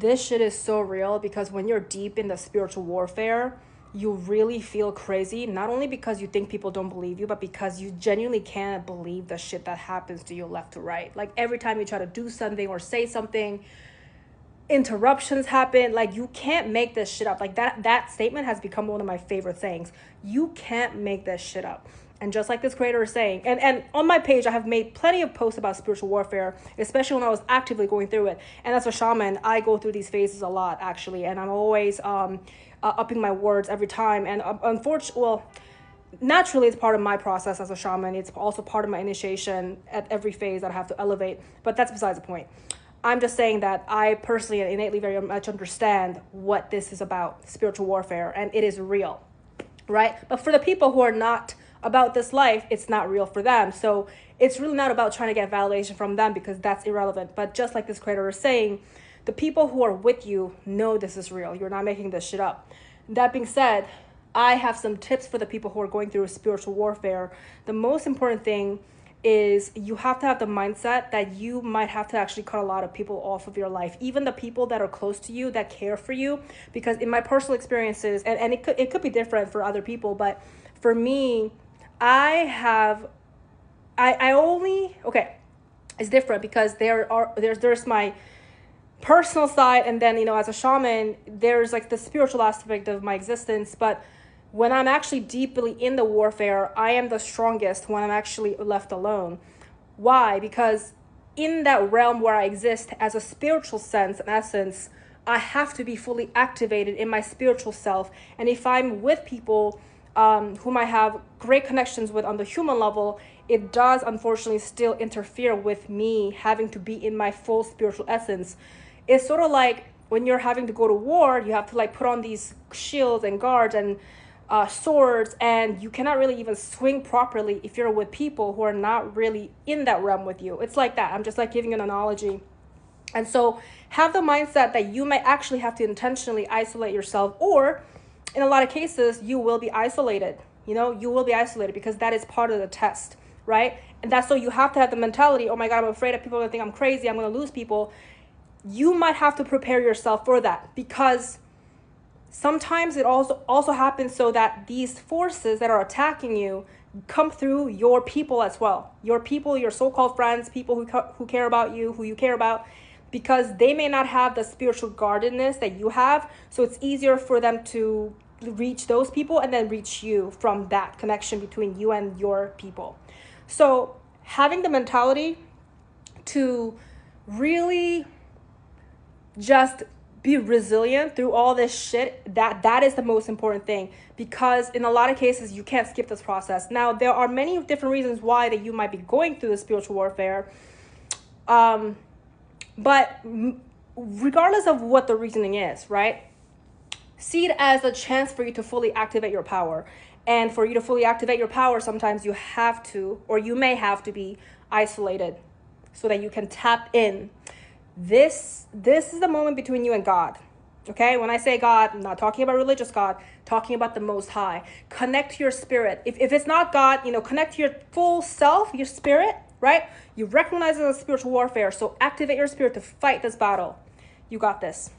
this shit is so real, because when you're deep in the spiritual warfare, you really feel crazy, not only because you think people don't believe you, but because you genuinely can't believe the shit that happens to you left to right. Like every time you try to do something or say something, interruptions happen. Like you can't make this shit up. Like that statement has become one of my favorite things. You can't make this shit up. And just like this creator is saying, and on my page, I have made plenty of posts about spiritual warfare, especially when I was actively going through it. And as a shaman, I go through these phases a lot, actually. And I'm always upping my words every time. And unfortunately, well, naturally, it's part of my process as a shaman. It's also part of my initiation at every phase that I have to elevate. But that's besides the point. I'm just saying that I personally and innately very much understand what this is about, spiritual warfare, and it is real, right? But for the people who are not about this life, it's not real for them. So it's really not about trying to get validation from them, because that's irrelevant. But just like this creator is saying, the people who are with you know this is real. You're not making this shit up. That being said, I have some tips for the people who are going through spiritual warfare. The most important thing is you have to have the mindset that you might have to actually cut a lot of people off of your life, even the people that are close to you, that care for you. Because in my personal experiences, and it could be different for other people, but for me, it's different because there's my personal side, and then, as a shaman, there's like the spiritual aspect of my existence. But when I'm actually deeply in the warfare, I am the strongest when I'm actually left alone. Why? Because in that realm where I exist as a spiritual sense and essence, I have to be fully activated in my spiritual self. And if I'm with people whom I have great connections with on the human level, it does unfortunately still interfere with me having to be in my full spiritual essence. It's sort of like when you're having to go to war, you have to like put on these shields and guards and swords, and you cannot really even swing properly if you're with people who are not really in that realm with you. It's like that. I'm just like giving an analogy. And so have the mindset that you may actually have to intentionally isolate yourself, or in a lot of cases, you will be isolated. You will be isolated because that is part of the test, right? And that's so you have to have the mentality, oh my God, I'm afraid that people are gonna think I'm crazy, I'm gonna lose people. You might have to prepare yourself for that, because sometimes it also happens so that these forces that are attacking you come through your people as well. Your people, your so-called friends, people who care about you, who you care about, because they may not have the spiritual guardedness that you have. So it's easier for them to reach those people and then reach you from that connection between you and your people. So having the mentality to really just be resilient through all this shit, that is the most important thing, because in a lot of cases you can't skip this process. Now, there are many different reasons why that you might be going through the spiritual warfare, but regardless of what the reasoning is, right, see it as a chance for you to fully activate your power. And for you to fully activate your power, sometimes you have to, or you may have to, be isolated so that you can tap in. This is the moment between you and God. Okay, when I say God, I'm not talking about religious God, talking about the Most High. Connect to your spirit. If it's not God, connect to your full self, your spirit, right? You recognize it as spiritual warfare, so activate your spirit to fight this battle. You got this.